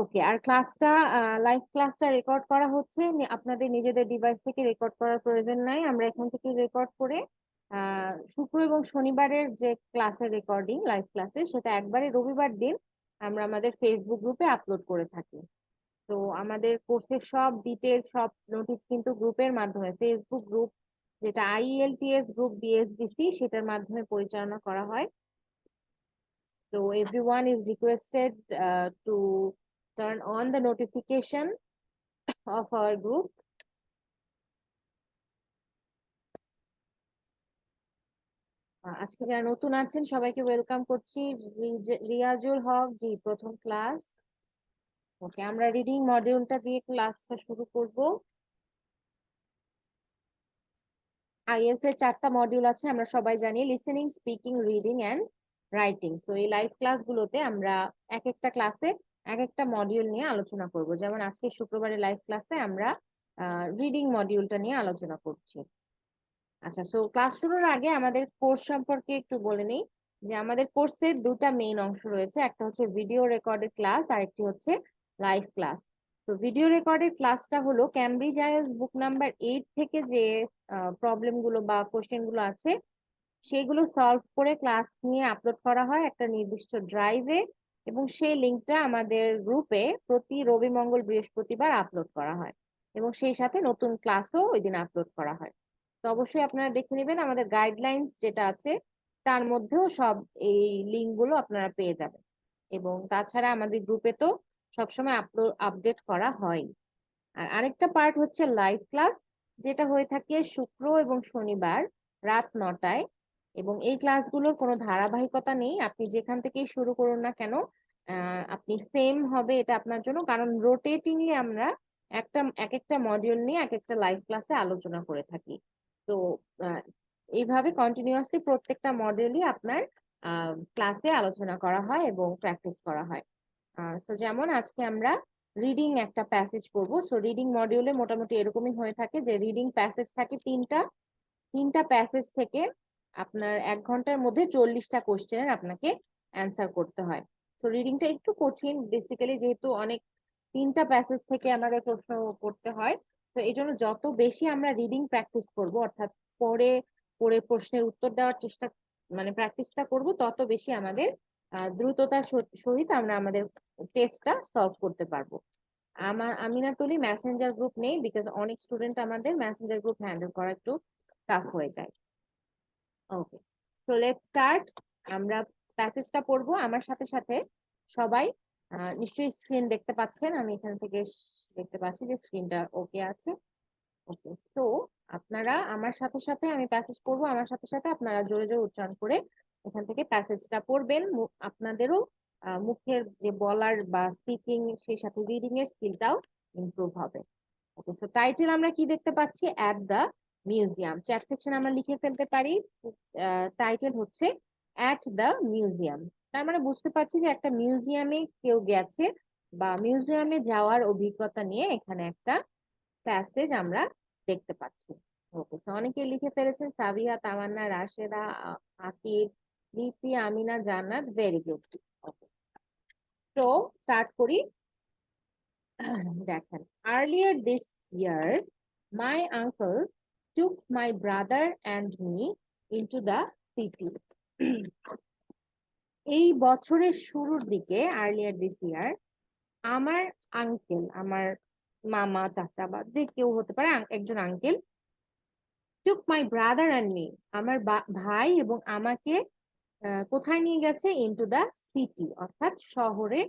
ওকে, আর ক্লাসটা লাইভ ক্লাসটা রেকর্ড করা হচ্ছে, আপনাদের নিজেদের ডিভাইস থেকে রেকর্ড করার প্রয়োজন নাই, আমরা এখান থেকে রেকর্ড করে শুক্র এবং শনিবারের যে ক্লাসের রেকর্ডিং লাইভ ক্লাসের সেটা একবারে রবিবার দিন আমরা আমাদের ফেসবুক গ্রুপে আপলোড করে থাকি। তো আমাদের কোর্সের সব ডিটেলস, সব নোটিশ কিন্তু গ্রুপের মাধ্যমে, ফেসবুক গ্রুপ যেটা IELTS গ্রুপ BSDC সেটার মাধ্যমে পরিচালনা করা হয়। So everyone is requested to turn on the notification of our group. আজকে যারা নতুন আছেন সবাইকে ওয়েলকাম করছি। রিয়াজুল হক জি, প্রথম ক্লাস। ওকে, আমরা রিডিং মডিউলটা দিয়ে ক্লাসটা শুরু করব। IELTS এর 4টা মডিউল আছে, আমরা সবাই জানি, listening, speaking, reading and writing. So এই লাইভ ক্লাসগুলোতে আমরা এক একটা ক্লাসে এক একটা মডিউল নিয়ে আলোচনা করব। যেমন আজকে শুক্রবারের লাইভ ক্লাসে আমরা রিডিং মডিউলটা নিয়ে আলোচনা করছি। আচ্ছা, সো ক্লাস শুরুর আগে আমাদের কোর্স সম্পর্কে একটু বলে নিই যে আমাদের কোর্সের দুটা মেইন অংশ রয়েছে, একটা হচ্ছে ভিডিও রেকর্ডেড ক্লাস আর একটি হচ্ছে লাইভ ক্লাস। তো ভিডিও রেকর্ডেড ক্লাসটা হলো ক্যামব্রিজ আইএলটিএস বুক নাম্বার 8 থেকে যে প্রবলেম গুলো বা কোশ্চেন গুলো আছে সেগুলো সলভ করে ক্লাস নিয়ে আপলোড করা হয় একটা নির্দিষ্ট ড্রাইভে, এবং সেই লিঙ্কটা আমাদের গ্রুপে প্রতি রবি, মঙ্গল, বৃহস্পতিবার আপলোড করা হয়, এবং সেই সাথে নতুন ক্লাসও ওই দিন আপলোড করা হয়। তো অবশ্যই আপনারা দেখে নেবেন আমাদের গাইডলাইন্স যেটা আছে তার মধ্যেও সব এই লিঙ্ক গুলো আপনারা পেয়ে যাবেন। এবং তাছাড়া আমাদের গ্রুপে তো সবসময় আপডেট করা হয়। আর আরেকটা পার্ট হচ্ছে লাইভ ক্লাস, যেটা হয়ে থাকে শুক্র এবং শনিবার রাত 9টায়। এবং এই ক্লাসগুলোর কোনো ধারাবাহিকতা নেই, আপনি যেখান থেকেই শুরু করুন না কেন আপনি সেম হবে এটা আপনার জন্য, কারণ রোটেটিংলি আমরা এক একটা মডিউল নিয়ে এক একটা লাইভ ক্লাসে আলোচনা করে থাকি। তো আহ, এইভাবে কন্টিনিউয়াসলি প্রত্যেকটা মডিউলই আপনার ক্লাসে আলোচনা করা হয় এবং প্র্যাকটিস করা হয়। তো যেমন আজকে আমরা রিডিং একটা প্যাসেজ করব। সো রিডিং মডিউলে মোটামুটি এরকমই হয়ে থাকে যে রিডিং প্যাসেজ থাকে তিনটা প্যাসেজ থেকে আপনার 1 ঘন্টার মধ্যে 40টা কোশ্চেনের আপনাকে অ্যান্সার করতে হয়। তো রিডিংটা একটু কঠিন বেসিক্যালি, যেহেতু তিনটা প্যাসেজ থেকে আমাদের প্রশ্ন করতে হয়। তো এই জন্য যত বেশি আমরা রিডিং প্র্যাকটিস করব, অর্থাৎ পড়ে পড়ে প্রশ্নের উত্তর দেওয়ার চেষ্টা মানে প্র্যাকটিসটা করব, তত বেশি আমাদের দ্রুততার সহিত আমরা আমাদের টেস্টটা সলভ করতে পারবো। আমি না তুলি মেসেঞ্জার গ্রুপ নেই, বিকজ অনেক স্টুডেন্ট আমাদের মেসেঞ্জার গ্রুপ হ্যান্ডেল করা একটু টাফ হয়ে যায়। ওকে, সো লেটস স্টার্ট। আমরা প্যাসেজটা পড়বো আমার সাথে সাথে সবাই। নিশ্চয়ই স্ক্রিন দেখতে পাচ্ছেন, আমি এখান থেকে দেখতে পাচ্ছি যে স্ক্রিনটা ওকে আছে। ওকে, সো আপনারা আমার সাথে সাথে, আমি প্যাসেজ পড়বো, আমার সাথে সাথে আপনারা জোরে জোরে উচ্চারণ করে এখান থেকে প্যাসেজটা পড়বেন। আপনাদেরও মুখের যে বলার বা স্পিকিং, সেই সাথে রিডিং এর স্কিলটাও ইমপ্রুভ হবে। ওকে, সো টাইটেল আমরা কি দেখতে পাচ্ছি? At the museum. Chat section আমরা লিখে ফেলতে পারি, টাইটেল হচ্ছে অ্যাট দ্য মিউজিয়াম। তার মানে বুঝতে পারছি যে একটা মিউজিয়ামে কেউ গেছে বা মিউজিয়ামে যাওয়ার অভিজ্ঞতা নিয়ে এখানে একটা প্যাসেজ আমরা দেখতে পাচ্ছি। ওকে, তো অনেকেই লিখে ফেলেছেন, সাবিয়া, তামান্না, রাশেদা, আকিব, লিপি, আমিনা, জান্নাত, ভেরি গুড। ওকে, তো স্টার্ট করি। দেখেন, earlier this year my uncle took my brother and me into the city. এই বছরের শুরুর দিকে, earlier this year, আমার আঙ্কেল, আমার মামা, চাচা বা যে কেউ হতে পারে, একজন uncle, took my brother and me, আমার ভাই এবং আমাকে কোথায় নিয়ে গেছে? ইনটু দ্য সিটি, অর্থাৎ শহরে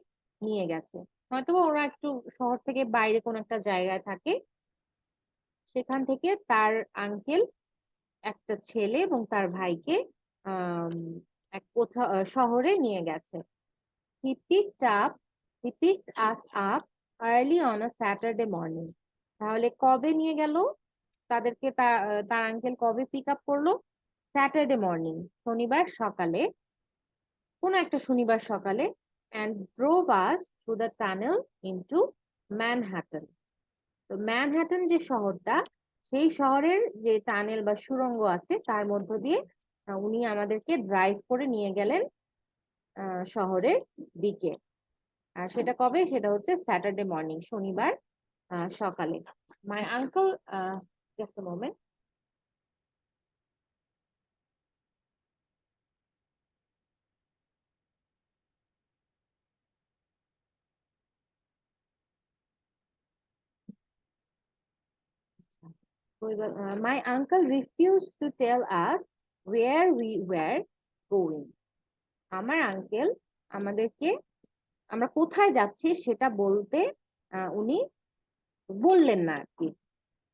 নিয়ে গেছে। হয়তো ওরা একটু শহর থেকে বাইরে কোন একটা জায়গায় থাকে, সেখান থেকে তার আঙ্কেল একটা ছেলে এবং তার ভাইকে আহ এক কোথাও শহরে নিয়ে গেছে। He picked up, he picked us up early on a Saturday morning. তাহলে কবে নিয়ে গেল তাদেরকে? তার আঙ্কেল কবে পিক আপ করলো? স্যাটারডে মর্নিং, শনিবার সকালে, কোন একটা শনিবার সকালে। and drove us through the tunnel into Manhattan. তো ম্যানহাটন যে শহরটা, সেই শহরের যে টানেল বা সুড়ঙ্গ আছে তার মধ্য দিয়ে উনি আমাদেরকে ড্রাইভ করে নিয়ে গেলেন শহরের দিকে। আর সেটা কবে? সেটা হচ্ছে স্যাটারডে মর্নিং, শনিবার সকালে। My uncle, just a moment. My uncle refused to tell us where we were going. আমার আঙ্কেল আমাদেরকে আমরা কোথায় যাচ্ছি সেটা বলতে উনি বললেন না আর কি,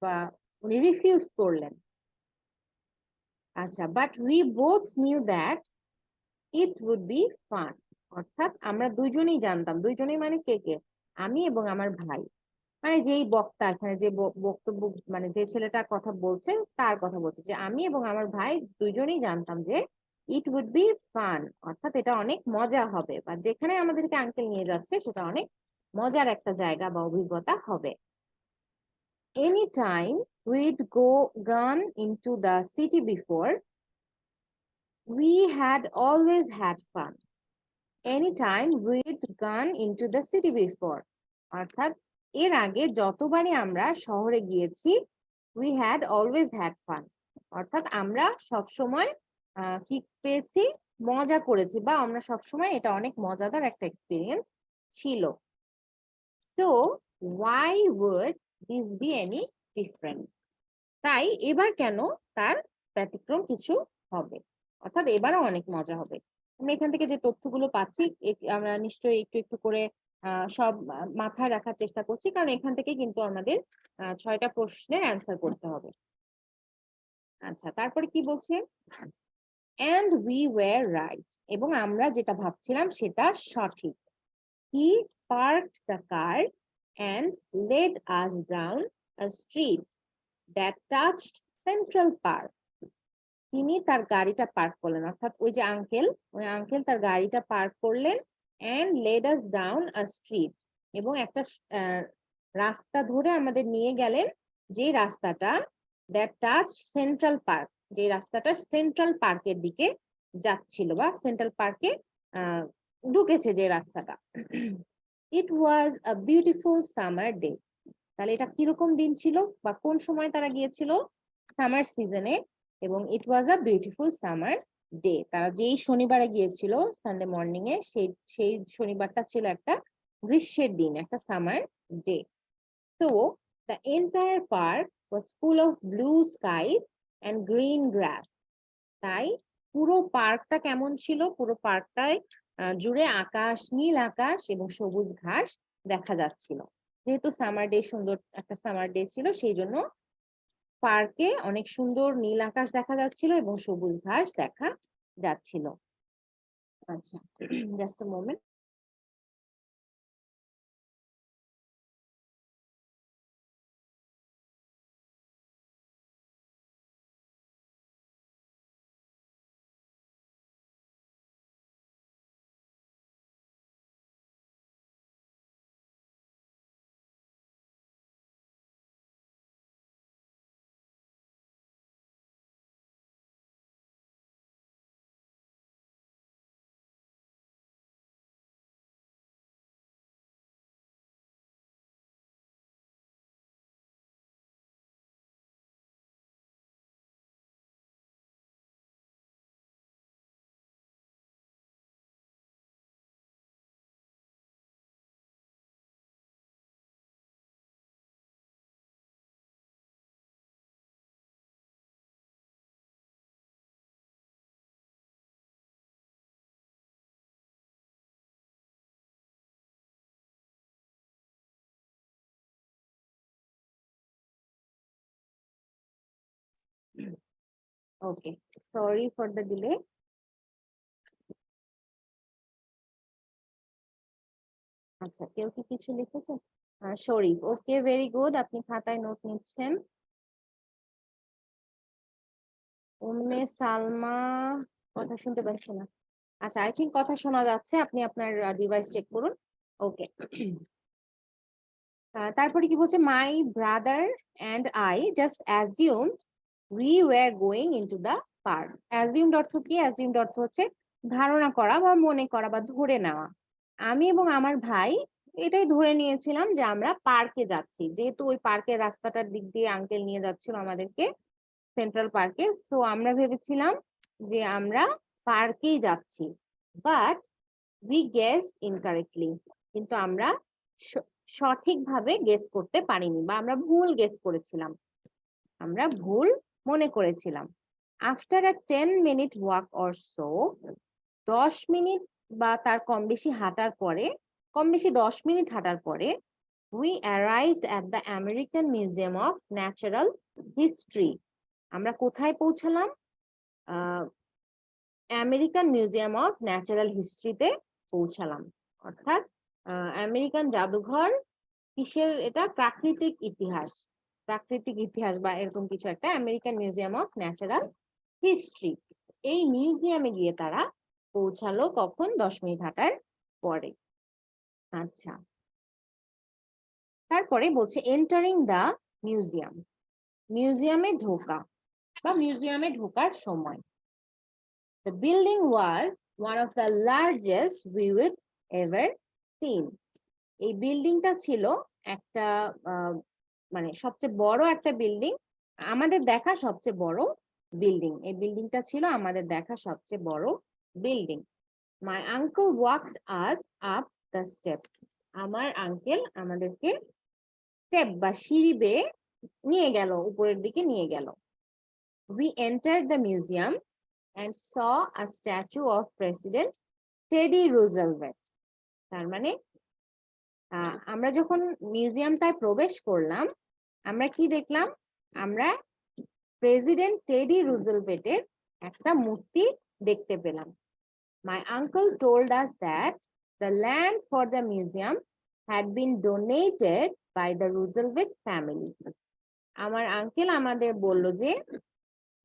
বা উনি রিফিউজ করলেন। আচ্ছা, but we both knew that it would be fun. অর্থাৎ আমরা দুইজনেই জানতাম, দুইজনেই মানে কে কে? আমি এবং আমার ভাই, মানে যেই বক্তা এখানে যে বক্তব্য, মানে যে ছেলেটা কথা বলছে তার কথা বলছে, যে আমি এবং আমার ভাই দুইজনেই জানতাম যে ইট উড বি ফান, অর্থাৎ এটা অনেক মজা হবে, বা যেখানে আমাদেরকে আঙ্কেল নিয়ে যাচ্ছে সেটা অনেক মজার একটা জায়গা বা অভিজ্ঞতা হবে। Any time weed gone into the city before, we had always had fun. Anytime we'd gone into the city before, অর্থাৎ এর আগে যতবারই আমরা শহরে গিয়েছি, we had always had fun, অর্থাৎ আমরা সব সময় কি পেয়েছি? মজা করেছি, বা আমরা সব সময় এটা অনেক মজাদার একটা এক্সপিরিয়েন্স ছিল। So why would this be any different? তাই এবার কেন তার ব্যতিক্রম কিছু হবে, অর্থাৎ এবারও অনেক মজা হবে। আমরা এখান থেকে যে তথ্যগুলো পাচ্ছি আমরা নিশ্চয়ই একটু একটু করে সব মাথায় রাখার চেষ্টা করছি, কারণ এখান থেকে কিন্তু আমাদের 6টা প্রশ্নের অ্যান্সার করতে হবে। আচ্ছা, তারপরে কি বলছে? and we were right, এবং আমরা যেটা ভাবছিলাম সেটা সঠিক। he parked the car and led us down a street that touched Central Park. তিনি তার গাড়িটা পার্ক করলেন, অর্থাৎ ওই আঙ্কেল তার গাড়িটা পার্ক করলেন, and led us down a street, এবং একটা রাস্তা ধরে আমাদের নিয়ে গেলেন, যে রাস্তাটা that touched Central Park, যে রাস্তাটা সেন্ট্রাল পার্কের দিকে যাচ্ছিল, বা সেন্ট্রাল পার্কে ঢুকেছে যে রাস্তাটা। It was a beautiful summer day. তাহলে এটা কিরকম দিন ছিল, বা কোন সময় তারা গিয়েছিল? সামার সিজনে, এবং ইট ওয়াজ আ বিউটিফুল সামার ডে। তারা যেই শনিবারে গিয়েছিল সানডে মর্নিং এ, সেই শনিবারটা ছিল একটা গ্রীষ্মের দিন, একটা সামার ডে। তো the entire park was full of blue sky and green গ্রাস। তাই পুরো পার্কটা কেমন ছিল? পুরো পার্কটায় জুড়ে আকাশ, নীল আকাশ এবং সবুজ ঘাস দেখা যাচ্ছিল। যেহেতু সামার ডে, সুন্দর একটা সামার ডে ছিল, সেই জন্য পার্কে অনেক সুন্দর নীল আকাশ দেখা যাচ্ছিল এবং সবুজ ঘাস দেখা যাচ্ছিল। আচ্ছা, just a moment. Okay, sorry for the delay. আচ্ছা, কেউ কি কিছু লিখেছেন? শরীফ, ওকে, ভেরি গুড, আপনি খাতায় নোট নিচ্ছেন। উম্মে সালমা, কথা শুনতে পাচ্ছি না। আচ্ছা, আই থিঙ্ক কথা শোনা যাচ্ছে, আপনি আপনার ডিভাইস চেক করুন। ওকে। তারপরে কি বলছে? My brother and I just assumed we were going into the park. Assumed অর্থ কি? অ্যাজিউমড অর্থ হচ্ছে ধারণা করা বা মনে করা বা ধরে নেওয়া। আমি এবং আমার ভাই এটাই ধরে নিয়েছিলাম যে আমরা পার্কে যাচ্ছি, যেহেতু ওই পার্কের রাস্তাটার দিক দিয়ে আঙ্কেল নিয়ে যাচ্ছিল আমাদেরকে, সেন্ট্রাল পার্কে। তো আমরা ভেবেছিলাম যে আমরা পার্কেই যাচ্ছি, বাট উই গেস ইনকারেক্টলি, কিন্তু আমরা সঠিকভাবে গেস করতে পারিনি, বা আমরা ভুল গেস করেছিলাম, আমরা ভুল মনে করেছিলাম। After a 10-minute walk or so, 10 minute বা তার কম বেশি হাঁটার পরে, কম বেশি 10 মিনিট হাঁটার পরে, we arrived at the American Museum of Natural History. আমরা কোথায় পৌঁছালাম? আমেরিকান মিউজিয়াম অফ ন্যাচারাল হিস্ট্রিতে পৌঁছালাম। অর্থাৎ আমেরিকান জাদুঘর, কিসের এটা? প্রাকৃতিক ইতিহাস, প্রাকৃতিক ইতিহাস বা এরকম কিছু একটা, American museum of natural history. এই মিউজিয়ামে গিয়ে তারা পৌঁছালো কখন? 10 মিনিট হাঁটার পরে। আচ্ছা, তারপরে বলছে এন্টারিং দ্য মিউজিয়াম, মিউজিয়ামে ঢোকা বা মিউজিয়ামে ঢোকার সময়। The building was one of the largest we would ever seen. এই বিল্ডিংটা ছিল একটা মানে সবচেয়ে বড় একটা বিল্ডিং, আমাদের দেখা সবচেয়ে বড় বিল্ডিং। এই বিল্ডিংটা ছিল আমাদের দেখা সবচেয়ে বড় building. My uncle walked us up the step. আমার আঙ্কেল আমাদেরকে স্টেপ বা সিঁড়ি বেয়ে নিয়ে গেল, উপরের দিকে নিয়ে গেল। We entered the museum and saw a statue of President Teddy Roosevelt. তার মানে আমরা যখন মিউজিয়ামটায় প্রবেশ করলাম, আমরা কি দেখলাম? আমরা প্রেসিডেন্ট টেডি রুজভেল্টের একটা মূর্তি দেখতে পেলাম। My uncle told us that the land for the museum had been donated by the Roosevelt family. আমার আঙ্কেল আমাদের বলল যে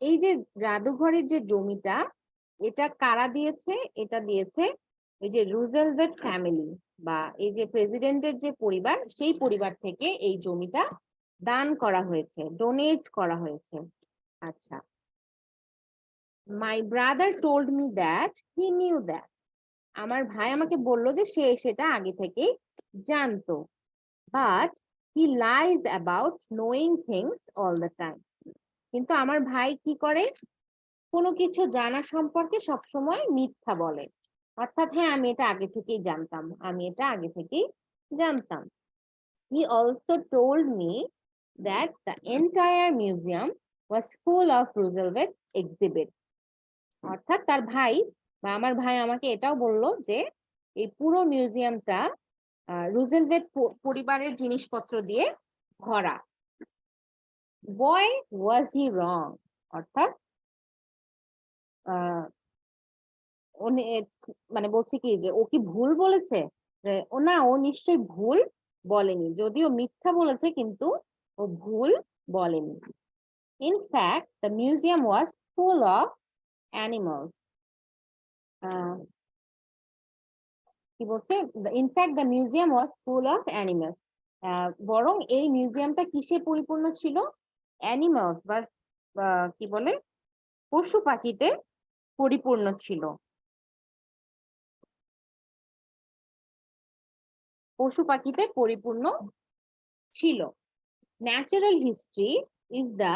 এই যে জাদুঘরের যে জমিটা, এটা কারা দিয়েছে? এটা দিয়েছে এই যে রুজভেল্ট ফ্যামিলি, বা এই যে প্রেসিডেন্টের যে পরিবার, সেই পরিবার থেকে এই জমিটা দান করা হয়েছে, ডোনেট করা হয়েছে। আচ্ছা, my brother told me that he knew that. আমার ভাই আমাকে বলল যে সে সেটা আগে থেকেই জানতো, but he lies about knowing things all the time. কিন্তু আমার ভাই কি করে? কোনো কিছু জানা সম্পর্কে সবসময় মিথ্যা বলে। অর্থাৎ হ্যাঁ, আমি এটা আগে থেকেই জানতাম, আমি এটা আগে থেকেই জানতাম। He also told me that the entire museum was full of Roosevelt exhibits. অর্থাৎ তার ভাই বা আমার ভাই আমাকে এটাও বললো যে এই পুরো মিউজিয়ামটা রুজভেল্ট পরিবারের জিনিসপত্র দিয়ে ভরা। Boy was he wrong. অর্থাৎ মানে বলছে কি যে ও কি ভুল বলেছে? ও না, ও নিশ্চয়ই ভুল বলেনি, যদিও মিথ্যা বলেছে কিন্তু ও ভুল বলেনি। In fact, the museum was full of animals. কি বলছে? In fact, the museum was full of animals. বরং এই মিউজিয়ামটা কিসে পরিপূর্ণ ছিল? অ্যানিমালস বা কি বলে, পশু পাখিতে পরিপূর্ণ ছিল। পশু পাখিতে পরিপূর্ণ ছিল। Natural history is the,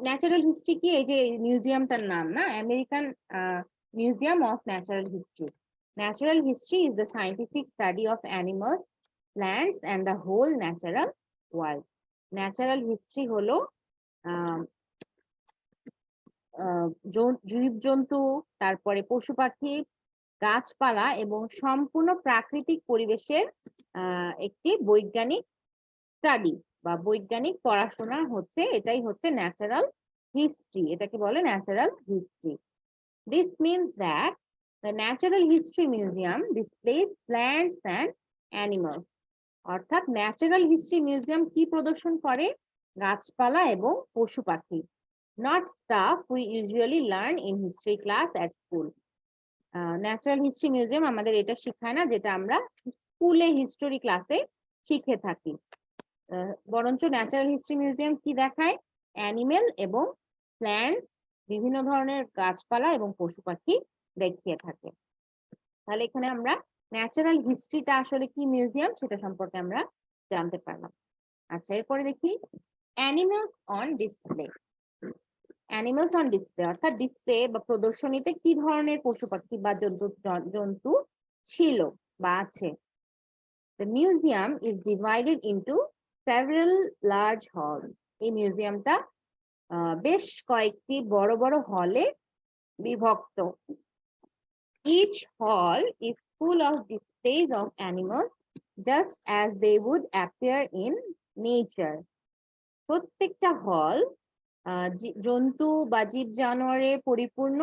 natural history কি? এই যে মিউজিয়ামটার নাম না, American museum of natural history. Natural history is the scientific study of animals, plants and the whole natural world. Natural history হলো জীবজন্তু, তারপরে পশু পাখি, গাছপালা এবং সম্পূর্ণ প্রাকৃতিক পরিবেশের একটি বৈজ্ঞানিক স্টাডি বা বৈজ্ঞানিক পড়াশোনা হচ্ছে, এটাই হচ্ছে ন্যাচারাল হিস্ট্রি। এটাকে বলে natural history. This means that the natural history museum displace plants and animals. অর্থাৎ ন্যাচারাল হিস্ট্রি মিউজিয়াম কি প্রদর্শন করে? গাছপালা এবং পশু পাখি। Not staff we usually learn in history class at school. Natural history museum আমাদের এটা শেখায় না, যেটা আমরা স্কুলে হিস্টোরি ক্লাসে শিখে থাকি। বরঞ্চ ন্যাচারাল হিস্ট্রি মিউজিয়াম কি দেখায়? অ্যানিমেল এবং প্ল্যান্টস, বিভিন্ন ধরনের গাছপালা এবং পশু পাখি দেখিয়ে থাকে। তাহলে এখানে আমরা ন্যাচারাল হিস্ট্রিটা আসলে কি মিউজিয়াম সেটা সম্পর্কে আমরা জানতে পারলাম। আচ্ছা, এরপরে দেখি animals on display. Animals on display অর্থাৎ ডিসপ্লে বা প্রদর্শনীতে কি ধরনের পশু পাখি বা জন্তু ছিল বা আছে। The museum is divided into several large halls. এই মিউজিয়ামটা বেশ কয়েকটি বড় বড় হলে বিভক্ত। Each hall is full of displays of animals just as they would appear in nature. প্রত্যেকটা হল জন্তু বা জীব জানোয়ারে পরিপূর্ণ,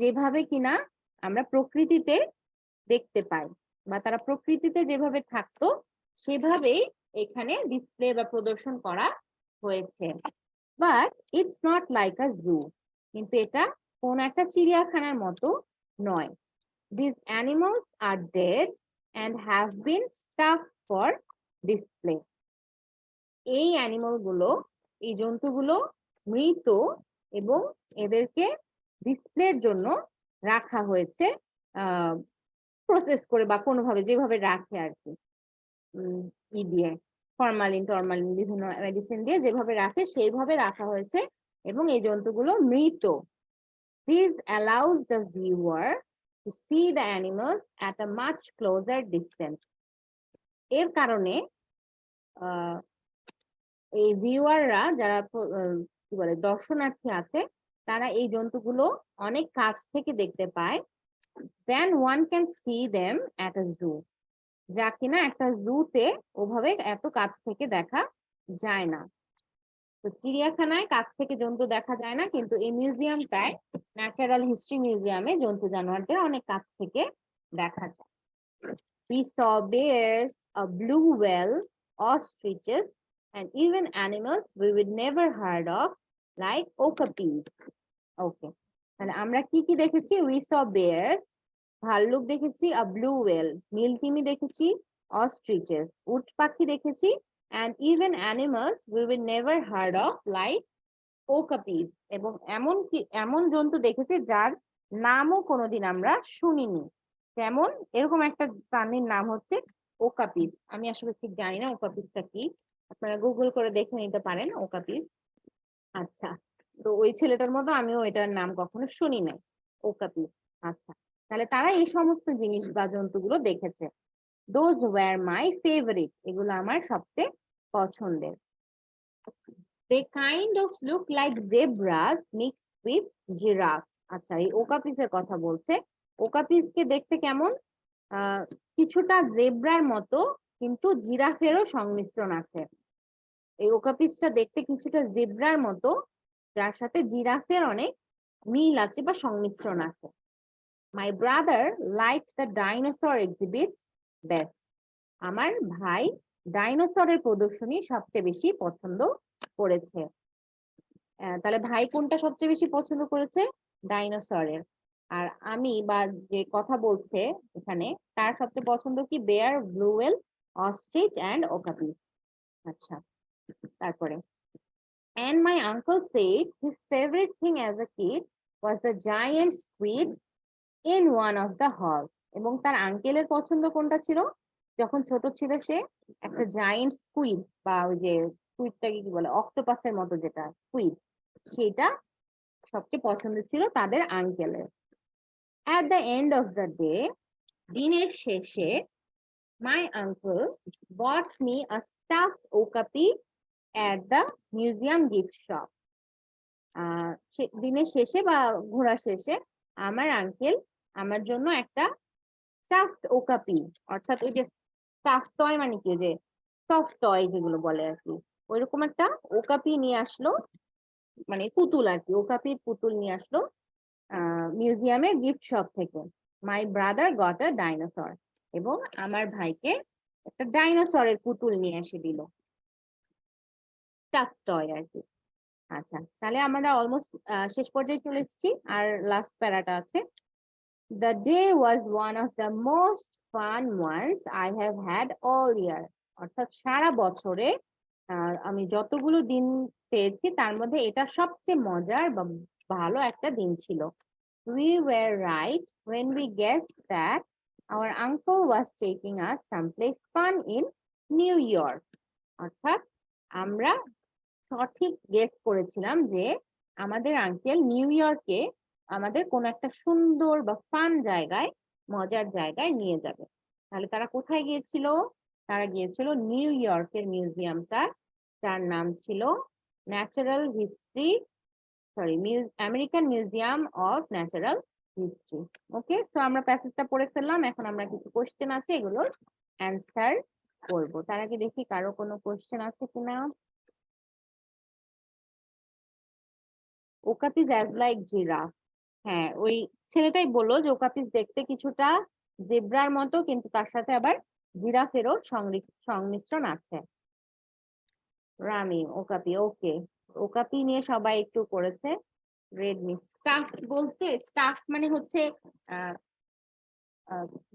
যেভাবে কিনা আমরা প্রকৃতিতে দেখতে পাই বা তারা প্রকৃতিতে যেভাবে থাকতো সেভাবেই এখানে ডিসপ্লে বা প্রদর্শন করা হয়েছে। But it's not like a zoo, কিন্তু এটা কোন একটা চিড়িয়াখানার মতো নয়। These animals are dead and have been stuffed for display. এই অ্যানিমাল গুলো, এই জন্তুগুলো মৃত এবং এদেরকে ডিসপ্লের জন্য রাখা হয়েছে, প্রসেস করে বা কোনোভাবে যেভাবে রাখে আর কি, ই দিয়ে ফরমালিন টরমালিন বিভিন্ন মেডিসিন দিয়ে যেভাবে রাখে সেইভাবে রাখা হয়েছে এবং এই জন্তুগুলো মৃত। This allows the viewer to see the animals at a much closer distance. এর কারণে এই ভিউয়াররা যারা কি বলে দর্শনার্থী আছে তারা এই জন্তুগুলো অনেক কাছ থেকে দেখতে পায়। Then one can see them at a zoo. যা কিনা একটা জুতে ওভাবে এত কাছ থেকে দেখা যায় না। তো চিড়িয়াখানায় কাছ থেকে জন্তু দেখা যায় না, কিন্তু এই মিউজিয়ামটায় ন্যাচারাল হিস্ট্রি মিউজিয়ামে জন্তু জানোয়ারদের অনেক কাছ থেকে দেখা যায়। We saw bears, a blue whale, ostriches, and even animals we would never heard of, like okapis. Okay. তাহলে আমরা কি কি দেখেছি? We saw bears, ভাল্লুক দেখেছি, a blue whale, নীল তিমি দেখেছি, ostriches, উট পাখি দেখেছি, and even animals we would never heard of, like okapis. এবং এমন জন্তু দেখেছি যার নামও কোনোদিন আমরা শুনিনি। যেমন এরকম একটা প্রাণীর নাম হচ্ছে ওকাপিস। আমি আসলে ঠিক জানি না ওকাপিসটা কি, আপনারা গুগল করে দেখে নিতে পারেন ওকাপিস। আচ্ছা, তো ওই ছেলেটার মতো আমিও এটার নাম কখনো শুনি নাই, ওকাপিস। আচ্ছা, তাহলে তারা এই সমস্ত জিনিস বা জন্তুগুলো দেখেছে। Those were my favorite. এগুলো আমার সবচেয়ে পছন্দের। They kind of look like zebras mixed with giraffe. আচ্ছা, এই ওকাপিসের কথা বলছে। ওকাপিসকে দেখতে কেমন? কিছুটা জেব্রার মতো, কিন্তু জিরাফেরও সংমিশ্রণ আছে। এই ওকাপিসটা দেখতে কিছুটা জেব্রার মতো, যার সাথে জিরাফের অনেক মিল আছে বা সংমিশ্রণ আছে। My brother liked the dinosaur exhibit best. আমার ভাই ডাইনোসরের প্রদর্শনী সবচেয়ে বেশি পছন্দ করেছে। তাহলে ভাই কোনটা সবচেয়ে বেশি পছন্দ করেছে? ডাইনোসরের। আর আমি বা যে কথা বলছে এখানে তার সবচেয়ে পছন্দ কি? Bear, blue whale, ostrich and okapi. আচ্ছা, তারপরে and my uncle said his favorite thing as a kid was the giant squid in one of the halls. এবং তার আঙ্কেলের পছন্দ কোনটা ছিল? যখন ছোট ছিল সে একটা জায়ান্ট স্কুইড বা ওই যে স্কুইডটাকে কি বলে, অক্টোপাসের মতো যেটা স্কুইড, সেটা সবচেয়ে পছন্দ ছিল তাদের আঙ্কেলের। At the end of the day, দিনের শেষে, my uncle bought me a stuffed okapi at the museum gift shop. দিনের শেষে বা ঘোরা শেষে আমার আঙ্কেল আমার জন্য একটা স্টাফড ওকাপি, অর্থাৎ ওই যে স্টাফ টয় মানে কি, যে সফট টয় যেগুলো বলে আর কি, ওইরকম একটা ওকাপি নিয়ে আসলো, মানে পুতুল আর কি, ওকাপির পুতুল নিয়ে আসলো মিউজিয়ামের গিফট শপ থেকে। My brother got a dinosaur, এবং আমার ভাইকে একটা ডাইনোসরের পুতুল নিয়ে এসে দিল, স্টাফ টয় আর কি। আচ্ছা, তাহলে আমরা অলমোস্ট শেষ পর্যায়ে চলে এসেছি, আর লাস্ট প্যারাটা আছে। The day was one of the most fun ones I have had all year. অর্থাৎ সারা বছরে আমি যতগুলো দিন পেয়েছি তার মধ্যে এটা সবচেয়ে মজার বা ভালো একটা দিন ছিল। We were right when we guessed that our uncle was taking us someplace fun in New York. অর্থাৎ আমরা সঠিক গেস করেছিলাম যে আমাদের আঙ্কেল নিউ ইয়র্কে আমাদের কোনো একটা সুন্দর বা ফান জায়গায়, মজার জায়গায় নিয়ে যাবে। তাহলে তারা কোথায় গিয়েছিল? তারা গিয়েছিল নিউ ইয়র্কের মিউজিয়ামটা, যার নাম ছিল natural history, sorry, American museum of natural history. Okay, তো আমরা প্যাসেজটা পড়ে ফেললাম, এখন আমরা কিছু কোশ্চেন আছে এগুলোর অ্যান্সার করবো। তার আগে দেখি কারো কোনো কোশ্চেন আছে কিনা। ওকাপিস অ্যাজ লাইক জিরাফ, হ্যাঁ ওই ছেলেটাই বললো যে ওকাপিস দেখতে কিছুটা জেব্রার মতো, কিন্তু তার সাথে আবার জিরাফেরও সংমিশ্রণ আছে। রামি ওকাপি, ওকে, ওকাপি নিয়ে সবাই একটু করেছে। রেডমি স্টাফ বলতে, স্টাফ মানে হচ্ছে আহ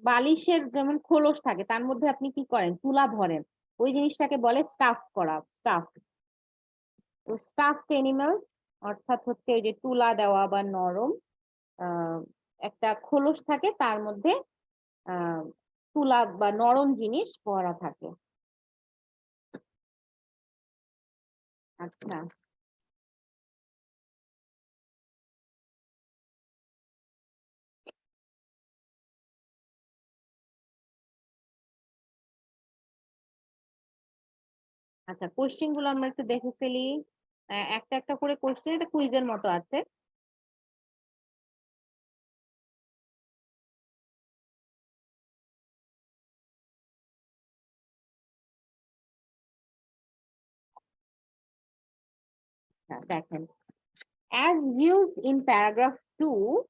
বালিশের যেমন খোলস থাকে তার মধ্যে আপনি কি করেন, তুলা ভরেন, ওই জিনিসটাকে বলে স্টাফ করা, স্টাফ। তো স্টাফড এনিম্যাল অর্থাৎ হচ্ছে ওই যে তুলা দেওয়া বা নরম একটা খোলস থাকে, তার মধ্যে আহ তুলা বা নরম জিনিস ভরা থাকে। আচ্ছা, আচ্ছা, কোশ্চেন গুলো আমরা একটু দেখে ফেলি। একটা একটা করে কোশ্চেন, এটা কুইজের মতো আছে। দেখেন, as used in paragraph 2,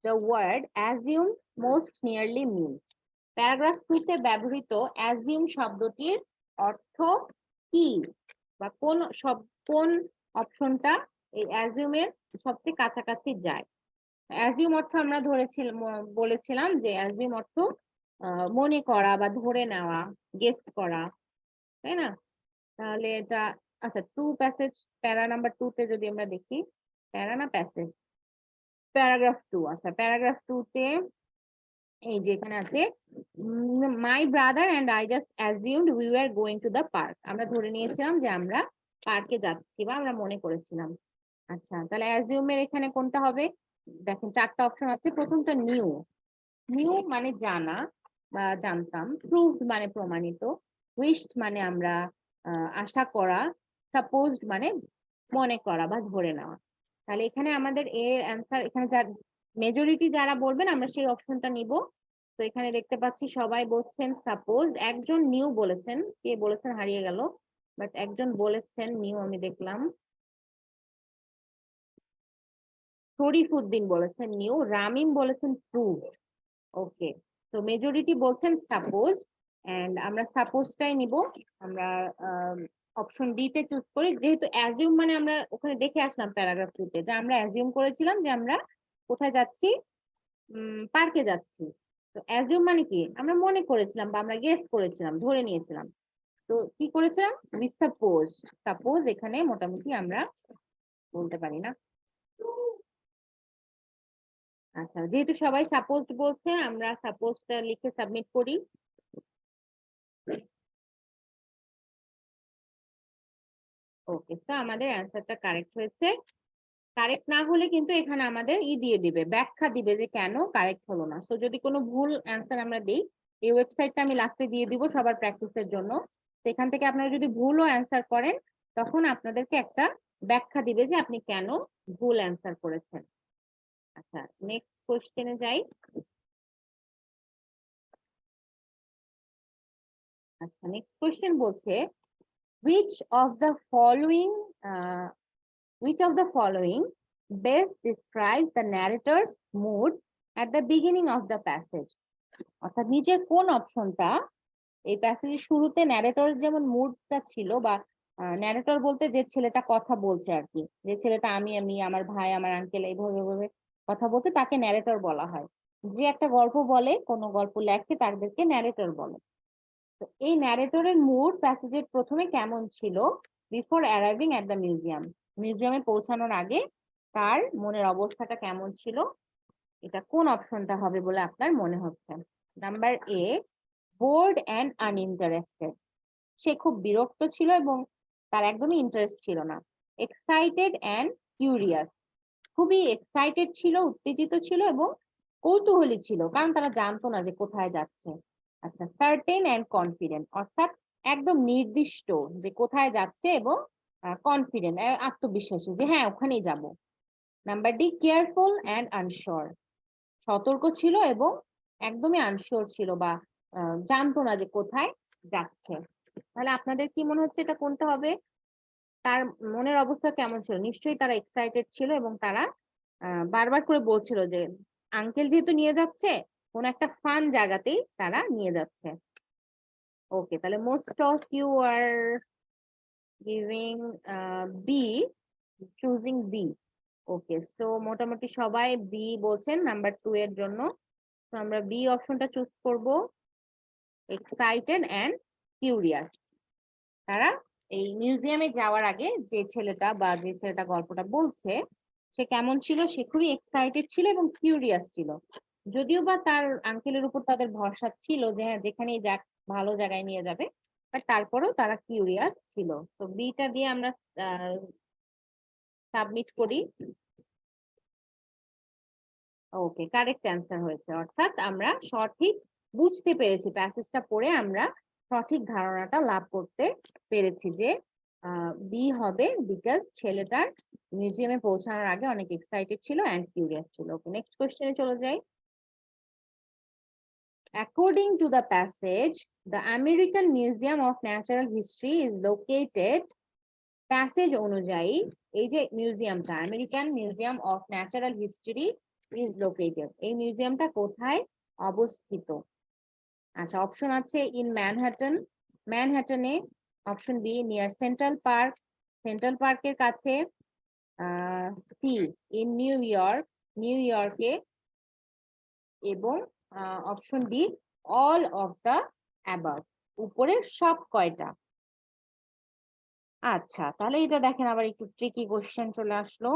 the word assume most nearly means. Paragraph 2 তে ব্যবহৃত assume শব্দটির অর্থ কি, বা কোন অপশনটা এই assume এর সবচেয়ে কাছাকাছি যায়। assume অর্থ আমরা বলেছিলাম যে assume অর্থ মনে করা বা ধরে নেওয়া, গেস করা, তাই না? তাহলে এটা, আচ্ছা, টু প্যাসেজ, প্যারা নাম্বার 2 তে যদি আমরা দেখি, প্যারা না প্যাসেজ, প্যারাগ্রাফ 2, আচ্ছা প্যারাগ্রাফ 2 তে এই যে এখানে আছে, my brother and I just assumed we were going to the park. আমরা ধরে নিয়েছিলাম যে আমরা পার্কে যাচ্ছি, বা আমরা মনে করেছিলাম। আচ্ছা, তাহলে অ্যাজিউমের এখানে কোনটা হবে? দেখেন চারটা অপশন আছে। প্রথমটা নিউ, নিউ মানে জানা বা জানতাম, প্রুভড মানে প্রমাণিত, উইশড মানে আমরা আশা করা, সাপোজড মানে মনে করা বা ধরে নেওয়া। তাহলে এখানে আমাদের এর অ্যান্সার, এখানে যার মেজরিটি যারা বলবেন আমরা সেই অপশনটা নিব। তো এখানে দেখতে পাচ্ছি সবাই বলছেন সাপোজ, একজন নিউ বলেছেন, কে বলেছেন হারিয়ে গেল, বাট একজন বলেছেন নিউ, আমি দেখলাম শরীফউদ্দিন বলেছেন নিউ, রামিম বলেছেন প্রুভ। ওকে, তো মেজরিটি বলছেন সাপোজ, এন্ড আমরা সাপোজটাই নিব। আমরা অপশন ডি তে চুজ করি, যেহেতু অ্যাজিউম মানে আমরা ওখানে দেখে আসলাম প্যারাগ্রাফ 2 তে যে আমরা অ্যাজিউম করেছিলাম যে আমরা কোথায় যাচ্ছি, পার্কে যাচ্ছি। তো অ্যাজিউম মানে কি, আমরা মনে করেছিলাম বা আমরা গেস করেছিলাম, ধরে নিয়েছিলাম। তো কি করেছিলাম, উই সাপোজ, সাপোজ এখানে মোটামুটি আমরা বলতে পারি না। আচ্ছা, যেহেতু সবাই সাপোজ বলছে, আমরা সাপোজটা লিখে সাবমিট করি। ওকে, তো আমাদের অ্যান্সারটা কারেক্ট হয়েছে। কারেক্ট না হলে কিন্তু এখানে আমাদের দিয়ে দিবে, ব্যাখ্যা দিবে যে কেন কারেক্ট হলো না। তো যদি কোনো ভুল অ্যান্সার আমরা দিই, এই ওয়েবসাইটটা আমি লাস্টে দিয়ে দিব সবার প্র্যাকটিসের জন্য। সেখান থেকে আপনারা যদি ভুলও অ্যান্সার করেন, তখন আপনাদেরকে একটা ব্যাখ্যা দিবে যে আপনি কেন ভুল অ্যান্সার করেছেন। আচ্ছা, নেক্সট কোশ্চেনে যাই। আচ্ছা, নেক্সট কোশ্চেন বলছে, which of the following uh, which of the following best describes the narrator's mood at the beginning of the passage? অর্থাৎ নিচের কোন অপশনটা এই প্যাসেজের শুরুতে ন্যারেটর যেমন মুডটা ছিল, বা ন্যারেটর বলতে যে ছেলেটা কথা বলছে আর কি, যে ছেলেটা আমি আমি আমার ভাই আমার আঙ্কেল এইভাবে কথা বলছে, তাকে ন্যারেটর বলা হয়। যে একটা গল্প বলে, কোনো গল্প লেখে, তাদেরকে ন্যারেটর বলে। তো এই ন্যারেটরের মুড প্যাসেজের প্রথমে কেমন ছিল, before arriving at the museum, মিউজিয়ামে পৌঁছানোর আগে তার মনের অবস্থাটা কেমন ছিল, এটা কোন অপশনটা হবে বলে আপনার মনে হচ্ছে? Number A, board and uninterested. সে খুব বিরক্ত ছিল এবং তার একদমই ইন্টারেস্ট ছিল না। এক্সাইটেড অ্যান্ড কিউরিয়াস, খুবই এক্সাইটেড ছিল, উত্তেজিত ছিল এবং কৌতূহলী ছিল, কারণ তারা জানতো না যে কোথায় যাচ্ছে। আচ্ছা, সার্টেন অ্যান্ড কনফিডেন্ট, অর্থাৎ একদম নির্দিষ্ট যে কোথায় যাচ্ছে, এবং কনফিডেন্ট, আত্মবিশ্বাসী যে হ্যাঁ ওখানেই যাব। Number D, careful and unsure, সতর্ক ছিল এবং একদমই আনশিওর ছিল, বা জানতো না যে কোথায় যাচ্ছে। তাহলে আপনাদের কি মনে হচ্ছে এটা কোনটা হবে? তার মনের অবস্থা কেমন ছিল? নিশ্চয়ই তারা এক্সাইটেড ছিল এবং তারা বারবার করে বলছিল যে আঙ্কেল যেহেতু নিয়ে যাচ্ছে, কোন একটা ফান জায়গাতেই তারা নিয়ে যাচ্ছে। ওকে, তাহলে most of you are giving B, choosing B. Okay, so মোটামুটি সবাই বি বলছেন নাম্বার 2 এর জন্য। তো আমরা বি অপশনটা চুজ করব, এক্সাইটেড অ্যান্ড কিউরিয়াস। তারা এই মিউজিয়ামে যাওয়ার আগে যে ছেলেটা বা যে ছেলেটা গল্পটা বলছে, সে কেমন ছিল? সে খুবই এক্সাইটেড ছিল এবং কিউরিয়াস ছিল। যদিও বা তার আঙ্কেলের উপর তাদের ভরসা ছিল যে হ্যাঁ যেখানেই যাক ভালো জায়গায় নিয়ে যাবে, বাট তারপরেও তারা কিউরিয়াস ছিল। তো বিটা দিয়ে আমরা সাবমিট করি। ওকে, কারেক্ট অ্যান্সার হয়েছে, অর্থাৎ আমরা সঠিক বুঝতে পেরেছি, প্যাসেজটা পড়ে আমরা সঠিক ধারণাটা লাভ করতে পেরেছি যে বি হবে, বিকজ ছেলেটার মিউজিয়ামে পৌঁছানোর আগে অনেক এক্সাইটেড ছিল অ্যান্ড কিউরিয়াস ছিল। ওকে, নেক্সট কোশ্চেনে চলে যাই। According to the passage, the American Museum of Natural History is located, passage অনুযায়ী এই যে মিউজিয়ামটা, American museum of natural history is located, এই মিউজিয়ামটা কোথায় অবস্থিত? আচ্ছা, অপশন আছে ইন ম্যানহাটন, ম্যানহাটনে। Option B, near central park, central পার্কের কাছে। সি, ইন নিউ ইয়র্ক, নিউ ইয়র্কে। এবং option D, all of the above, উপরের সব কয়টা। আচ্ছা, তাহলে এটা দেখেন আবার একটু ট্রিকি কোশ্চেন চলে আসলো।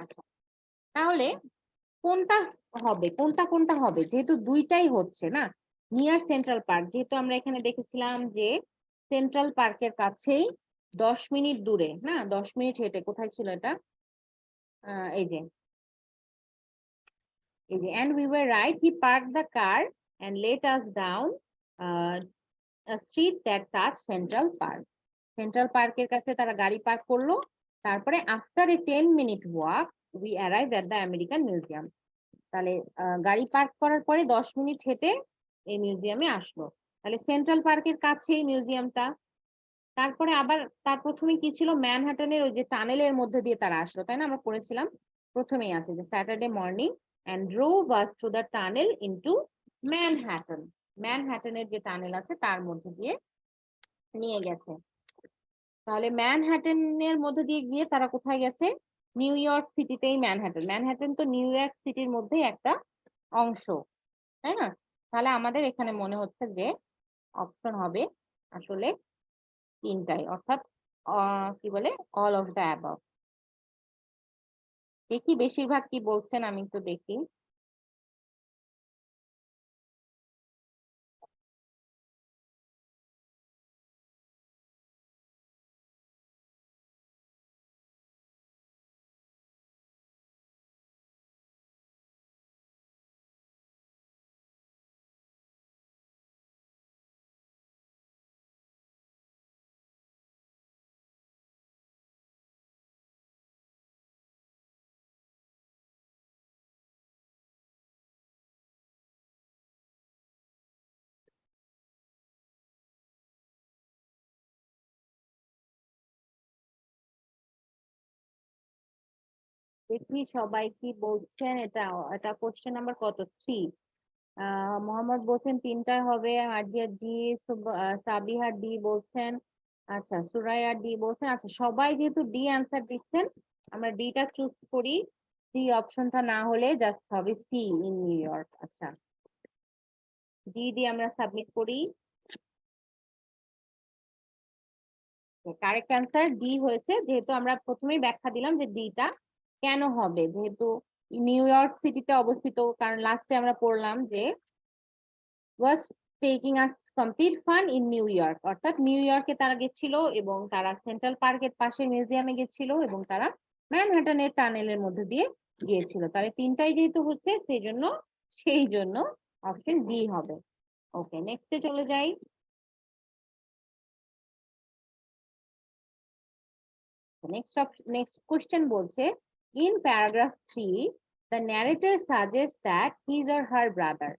আচ্ছা, তাহলে কোনটা হবে, কোনটা কোনটা হবে, যেহেতু দুইটাই হচ্ছে না। নিয়ার সেন্ট্রাল পার্ক, যেহেতু আমরা এখানে দেখেছিলাম যে সেন্ট্রাল পার্কের কাছেই 10 মিনিট দূরে, না 10 মিনিট হেঁটে, কোথায় ছিল এটা? এই যে, এই যে, and we were right, he parked the car and let us down a street that touched Central Park. Central পার্কের কাছে তারা গাড়ি পার্ক করলো, তারপরে after a 10 minute walk we arrive at the American museum. তাহলে গাড়ি পার্ক করার পরে 10 মিনিট হেঁটে এই মিউজিয়ামে আসলো। তাহলে সেন্ট্রাল পার্কের কাছেই মিউজিয়ামটা। তারপরে আবার তার প্রথমে কি ছিল, ম্যানহাটনের ওই যে টানেলের মধ্যে দিয়ে তারা আসলো, তাই না? আমরা পড়েছিলাম প্রথমেই আছে যে Saturday morning and drove us through the tunnel into Manhattan, ম্যানহাটনের যে টানেল আছে তার মধ্যে দিয়ে নিয়ে গেছে। তাহলে ম্যানহাটনের মধ্যে দিয়ে গিয়ে তারা কোথায় গেছে? নিউ ইয়র্ক সিটিতেই ম্যানহাটন, ম্যানহাটন তো নিউ ইয়র্ক সিটির মধ্যেই একটা অংশ, তাই না? তাহলে আমাদের এখানে মনে হচ্ছে যে অপশন হবে আসলে তিনটাই, অর্থাৎ কি বলে, অল অফ দ্য অ্যাবভ। দেখি বেশিরভাগ কি বলছেন, আমি একটু দেখি। দেখি সবাই কি বলছেন। এটা এটা কোশ্চেন নাম্বার কত, 3। মোহাম্মদ বলছেন তিনটায় হবে, আজিয়া ডি, সাবিহা ডি বলছেন, আচ্ছা সুরাইয়া ডি বলছেন। আচ্ছা, সবাই যেহেতু ডি অ্যান্সার দিচ্ছেন, আমরা ডিটা চুজ করি। সি অপশনটা না হলে জাস্ট হবে সি, ইন নিউ ইয়র্ক। আচ্ছা, ডি দিয়ে আমরা সাবমিট করি। কারেক্ট অ্যান্সার ডি হয়েছে, যেহেতু আমরা প্রথমেই ব্যাখ্যা দিলাম যে ডিটা কেন হবে, যেহেতু নিউ ইয়র্ক সিটিতে অবস্থিত, কারণ লাস্টে আমরা পড়লাম যে was taking us complete fun in new York, অর্থাৎ নিউ ইয়র্কে তারা গেছিল এবং তারা সেন্ট্রাল পার্কের পাশে মিউজিয়ামে গেছিল এবং তারা ম্যানহাটনের টানেলের মধ্যে দিয়ে গিয়েছিল। তাহলে তিনটাই যেহেতু হচ্ছে সেই জন্য অপশন ডি হবে। ওকে, নেক্সটে চলে যাই। নেক্সট কোশ্চেন বলছে, in paragraph 3 the narrator suggests that his or her brother।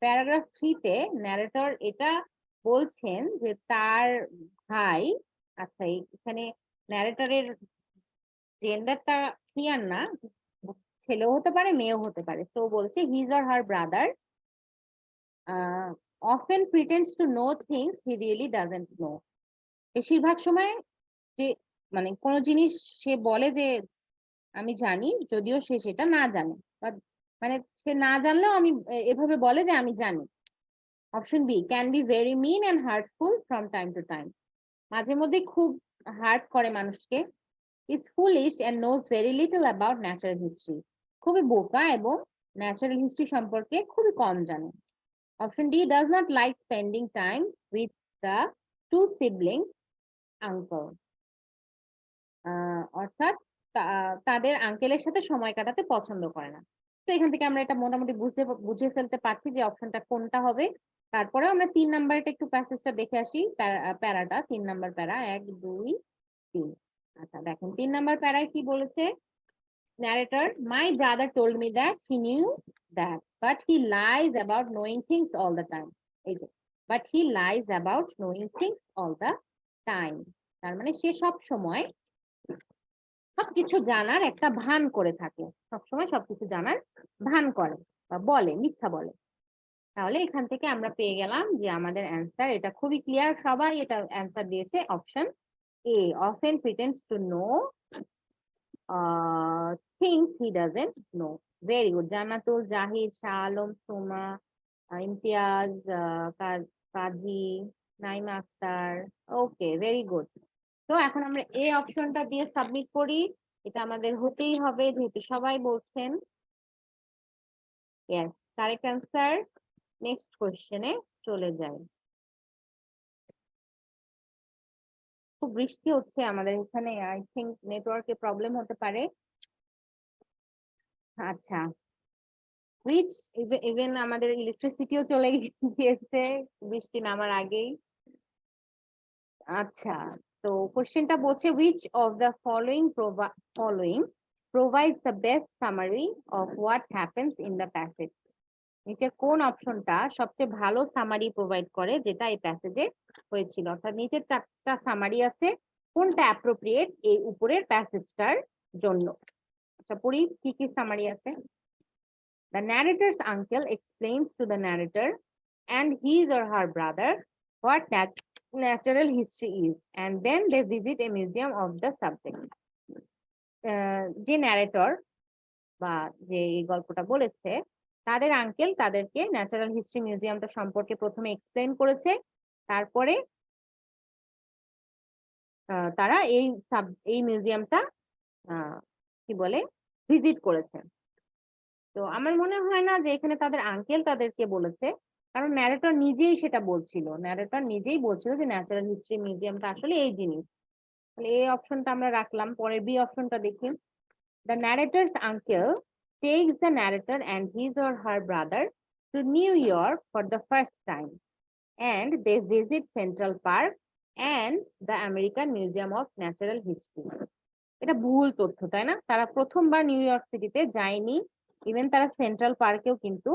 Paragraph 3 তে ন্যারেটর এটা বলছেন যে তার ভাই, আচ্ছা এখানে ন্যারেটরের জেন্ডারটা ক্লিয়ার না, ছেলেও হতে পারে মেয়েও হতে পারে, তো বলছে his or her brother often pretends to know things he really doesn't know। বেশিরভাগ সময় যে মানে কোনো জিনিস সে বলে যে আমি জানি, যদিও সে সেটা না জানে, বা মানে সে না জানলেও আমি এভাবে বলে যে আমি জানি। Option B, can be very mean and hurtful from time to time. মাঝে মধ্যে খুব হার্ট করে মানুষকে। Is foolish and knows very little about natural history. খুবই বোকা এবং ন্যাচারাল হিস্ট্রি সম্পর্কে খুবই কম জানে। Option D, does not like spending time with the two sibling uncle. অর্থাৎ তাদের আঙ্কেলের সাথে সময় কাটাতে পছন্দ করে না। তো এখান থেকে আমরা এটা মোটামুটি বুঝে ফেলতে পারছি যে অপশনটা কোনটা হবে। তারপরে আমরা 3 নাম্বারটা একটু প্যাসেজটা দেখে আসি। প্যারাটা 3 নাম্বার প্যারা, 1 2 3। আচ্ছা দেখেন 3 নাম্বার প্যারায় কি বলেছে narrator, my brother told me that he knew that, but he lies about knowing things all the time। এই যে but he lies about knowing things all the time, তার মানে সে সব সময় সবকিছু জানার একটা ভান করে থাকে, সবসময় সবকিছু জানার ভান করে বা বলে, মিথ্যা বলে। তাহলে এখান থেকে আমরা পেয়ে গেলাম যে আমাদের অ্যান্সার এটা খুবই ক্লিয়ার, সবাই এটা অ্যান্সার দিয়েছে option A, often pretends to know things he doesn't know। Very good, Jannatul, Zahid, Shah Alam, Suma, Imtiaz, Kazi, Naima Akter. Okay, very good. তো এখন আমরা এই অপশনটা দিয়ে সাবমিট করি, এটা আমাদের হতেই হবে যেহেতু সবাই বলছেন। Yes, correct answer. নেক্সট কোশ্চেনে চলে যাই। খুব বৃষ্টি হচ্ছে আমাদের এখানে, আই থিংক নেটওয়ার্কে প্রবলেম হতে পারে। আচ্ছা, হুইচ, ইভেন আমাদের ইলেকট্রিসিটিও চলে গিয়েছে বৃষ্টি নামার আগেই। আচ্ছা, তো কোশ্চেনটা বলছে which of the following provides the best summary of what happens in the passage। নিচের কোন অপশনটা সবচেয়ে ভালো সামারি প্রোভাইড করে যেটা এই প্যাসেজে হয়েছিল, অর্থাৎ নিচের 4টা সামারি আছে, কোনটা অ্যাপ্রোপ্রিয়েট এই উপরের প্যাসেজটার জন্য। আচ্ছা পড়ি কি কি সামারি আছে। The narrator's uncle explains to the narrator and his or her brother what natural history is, and then they visit a museum of the subject। যে ন্যারেটর বা যে এই গল্পটা বলেছে তাদের আঙ্কেল তাদেরকে ন্যাচারাল হিস্ট্রি মিউজিয়ামটা সম্পর্কে প্রথমে এক্সপ্লেন করেছে, তারপরে তারা এই মিউজিয়ামটা কি বলে ভিজিট করেছে। তো আমার মনে হয় না যে এখানে তাদের আঙ্কেল তাদেরকে বলেছে, কারণ ন্যারেটর নিজেই সেটা বলছিল, ন্যারেটর নিজেই বলছিল যে ন্যাচারাল হিস্ট্রি মিউজিয়ামটা আসলে এই জিনিস। তাহলে এই অপশনটা আমরা রাখলাম। পরের বি অপশনটা দেখি। The narrator's uncle takes the narrator and his or her brother to New York for the first time, and they visit Central Park and the American Museum of Natural History। এটা ভুল তথ্য, তাই না? তারা প্রথমবার new York সিটিতে যায়নি, even তারা সেন্ট্রাল পার্কেও কিন্তু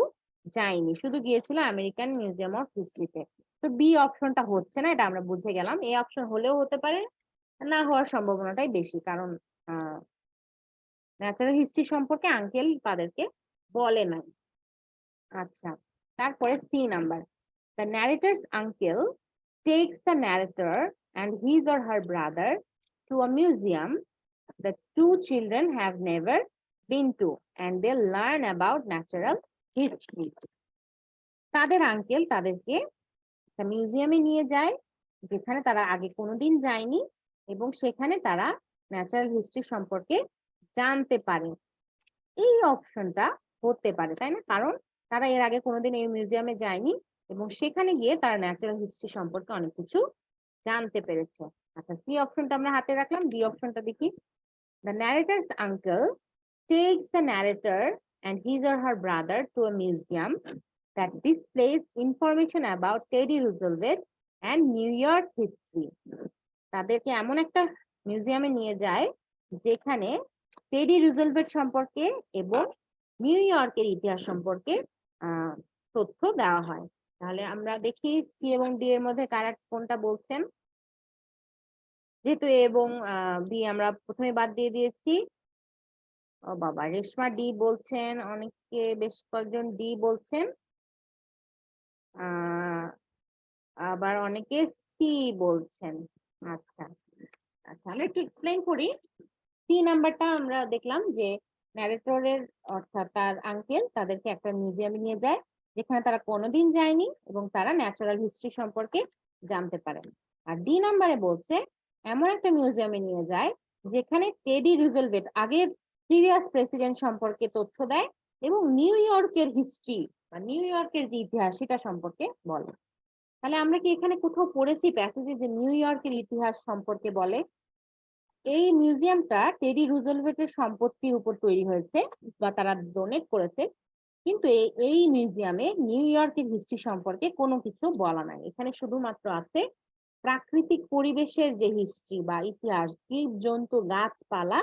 যায়নি, শুধু গিয়েছিল আমেরিকান মিউজিয়াম অফ হিস্ট্রিতে। তো বি অপশনটা হচ্ছে না, এটা আমরা বুঝে গেলাম। এই অপশন হলেও হতে পারে, না হওয়ার সম্ভাবনাটাই বেশি, কারণ ন্যাচারাল হিস্ট্রি সম্পর্কে আঙ্কেল তাদেরকে বলে নাই। আচ্ছা, তারপরে C number. The narrator's uncle takes the narrator and his or her brother to a museum the two children have never been to, and they learn about natural history। তাদের uncle তাদেরকে একটা মিউজিয়ামে নিয়ে যায় যেখানে তারা আগে কোনোদিন যায়নি, এবং সেখানে তারা ন্যাচারাল হিস্ট্রি সম্পর্কে জানতে পারে। এই অপশনটা হতে পারে, তাই না? কারণ তারা এর আগে কোনোদিন এই মিউজিয়ামে যায়নি এবং সেখানে গিয়ে তারা ন্যাচারাল হিস্ট্রি সম্পর্কে অনেক কিছু জানতে পেরেছে। আচ্ছা, সি অপশনটা আমরা হাতে রাখলাম। ডি অপশনটা দেখি। The narrator's uncle takes the narrator and his or her brother to a museum that displays information about Teddy Roosevelt and New York history. তাদেরকে এমন একটা মিউজিয়ামে নিয়ে যায় যেখানে টেডি রুজেলভেল্ট সম্পর্কে এবং নিউ ইয়র্কের ইতিহাস সম্পর্কে তথ্য দেওয়া হয়। তাহলে আমরা দেখি সি এবং ডি এর মধ্যে কারা কোনটা বলছেন। যেহেতু এ এবং বি আমরা প্রথমে বাদ দিয়ে দিয়েছি। ও বাবা, রেশমা ডি বলছেন, অনেকে বেশ কয়েকজন ডি বলছেন, আবার অনেকে সি বলছেন। আচ্ছা আচ্ছা, আমরা একটু এক্সপ্লেইন করি। সি নাম্বারটা আমরা দেখলাম যে ন্যারেটরের অর্থাৎ তার আঙ্কেল তাদেরকে একটা মিউজিয়ামে নিয়ে যায় যেখানে তারা কোনোদিন যায়নি এবং তারা ন্যাচারাল হিস্ট্রি সম্পর্কে জানতে পারেন। আর ডি নাম্বারে বলছে এমন একটা মিউজিয়ামে নিয়ে যায় যেখানে টেডি রুজেলভেল্ট আগের প্রিভিয়াস প্রেসিডেন্ট সম্পর্কে তথ্য দেয় এবং নিউ ইয়র্কের হিস্ট্রি বা নিউ ইয়র্কের যে ইতিহাস সেটা সম্পর্কে বলে। তাহলে আমরা কি এখানে কোথাও পড়েছি প্যাসেজে যে নিউ ইয়র্কের ইতিহাস সম্পর্কে বলে? এই মিউজিয়ামটা টেডি রুজেলভেল্টের সম্পত্তির উপর তৈরি হয়েছে বা তারা ডোনেট করেছে, কিন্তু এই মিউজিয়ামে নিউ ইয়র্কের হিস্ট্রি সম্পর্কে কোনো কিছু বলা নাই। এখানে শুধুমাত্র আছে প্রাকৃতিক পরিবেশের যে হিস্ট্রি বা ইতিহাস, জীব জন্তু গাছপালা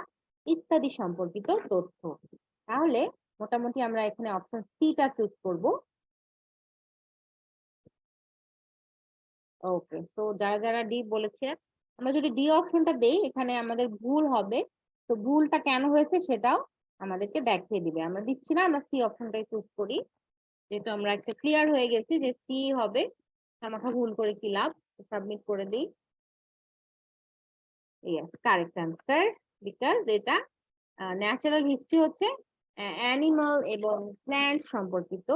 ইত্যাদি সম্পর্কিত তথ্য। তাহলে মোটামুটি আমরা এখানে অপশন সিটা চুজ করব। ওকে, তো যারা যারা ডি বলেছে, আমরা যদি ডি অপশনটা দেই এখানে আমাদের ভুল হবে। তো ভুলটা কেন হয়েছে সেটাও আমাদেরকে দেখিয়ে দিবে। আমরা দিচ্ছি না, আমরা সি অপশনটাই চুজ করি, যেহেতু আমরা একটা ক্লিয়ার হয়ে গেছি যে সি হবে। আমাকে ভুল করে কি লাভ, সাবমিট করে দিই। Yes, correct answer. বিকজ এটা ন্যাচারাল হিস্ট্রি হচ্ছে অ্যানিমাল এবং প্ল্যান্ট সম্পর্কিত